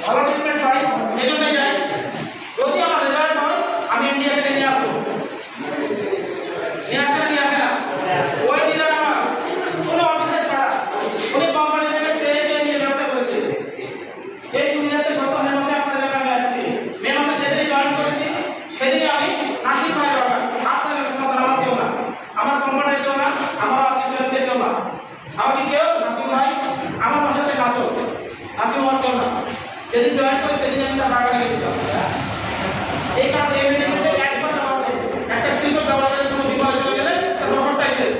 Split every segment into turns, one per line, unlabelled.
ভালো ট্রিটমেন্ট পাই, এই জন্যই যাই। যদি আমার রেজাল্ট হয় আমি ইন্ডিয়া থেকে নিয়ে আসবো, নিয়ে আসে না ওই ডিলার আমার কোনো অফিসার ছাড়া উনি কোম্পানি থেকে চেয়ে নিয়ে ব্যবসা করেছে। এই সুবিধাতে গত মে মাসে আপনার এলাকায় আমি আসছি। মে মাসে যেদিনই জয়েন করেছি সেদিনই আমি নাসির ভাইয়ের বাগান, আপনার এলাকার সন্তান, আমার কেউ না, আমার কোম্পানির কেউ না, আমার অফিসের কেউ না, আমাকে কেউ নাসির ভাই আমার পাশে সে কাজও নাসির আমার কেউ না। যেদিন জয়েন করে সেদিন আমি তার বাগানে গেছিলাম। এই কারণে এই ম্যানেজমেন্টে একবার একটা কৃষক ব্যবসায়ের কোনো বিপদে চলে গেলে তার বছরটাই শেষ,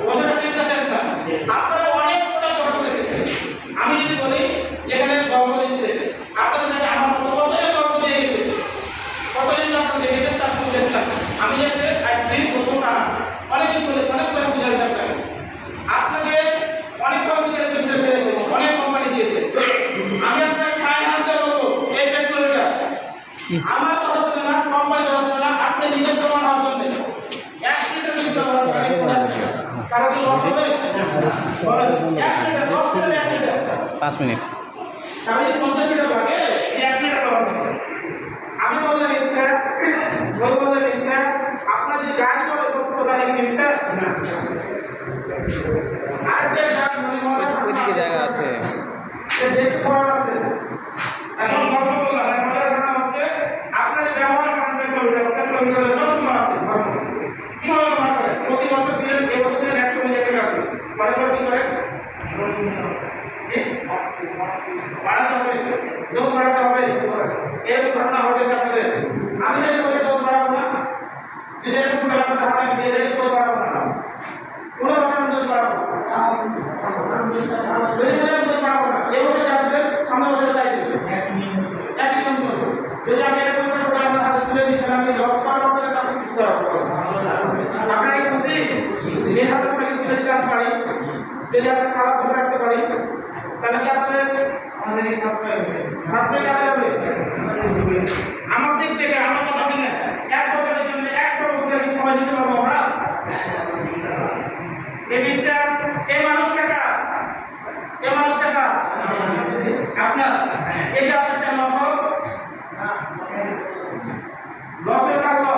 বছরটা শেষ না। আপনারা অনেক প্রোডাক্ট অর্ডার করে দিচ্ছেন। আমি যদি বলি যেখানে গল্প দিচ্ছে আপনাদের কাছে আমার কতজন গল্প দিয়ে গেছে, কতজন আপনারা দেখেছেন তার ফুল চেষ্টা। আমি এসে আসছি প্রথম টানা অনেকদিন চলেছে, অনেক করে বুঝাই চাপটা আপনাকে অনেক কম্পিউটার বুঝতে পেরেছে, অনেক কোম্পানি দিয়েছে। আমি আপনাকে খাই আনতে বলবো এই ফ্যাক্টরিটা আমার কথা শুনে না, কোম্পানি কথা শুনে না, আপনি নিজের প্রমাণ হওয়ার জন্য 1 লিটার দুধ ব্যবহার করেন, কারো কি লস হবে?
5 মিনিট
আমি 50 লিটার ভাগে 1 লিটার ব্যবহার করেন। আমি বললাম মিথ্যা, ওই বললাম মিথ্যা, আপনার যে গাছ করে সত্য কথা নাকি মিথ্যা? আরেকটা সাথ মনে হয়
ওইদিকে জায়গা আছে,
সে দেখতে পাওয়া আছে। এখন গল্প বললাম, মজার ঘটনা হচ্ছে আপনার যে ব্যবহার করেন পেট্রোল যতগুলো আছে ধর্ম কিভাবে ব্যবহার করেন, প্রতি বছর দিলেন, এই বছর দিলেন 100 মিলিয়ন টাকা আছে, পরে পরে কি করেন? বাড়াতে হবে, ডোজ বাড়াতে হবে। এরকম ঘটনা ঘটেছে আপনাদের। আমি যদি বলি ডোজ বাড়াবো না, যদি এরকম আপনাদের হাতে দিয়ে দেয় ডোজ বাড়াবো না, কোনো বছর ডোজ বাড়াবো যদি ডোজ বাড়াবো না, এই বছর যা দেবেন সামনের বছর তাই দেবেন, একই নিয়ম চলবে। যদি আমি এরকম করে আপনার হাতে তুলে দিই তাহলে আমি লস করার আপনাদের কাছে কিছু করাবো। আপনারা কি খুশি? এই হাতে করে তুলে দিতে আমি পারি, যদি আপনার খারাপ ধরে রাখতে পারি তাহলে কি আপনাদের সাবস্ক্রাইব হবে? আমার দিক থেকে আমার কথা শুনে 1 বছরের জন্য 1 বছরের কিছু সময় দিতে পারবো আমরা। এই বিশ্বাস এই মানুষ টাকা, এই মানুষ টাকা আপনার, এটা আপনার চাল লস হোক, লস হয়ে থাকলো।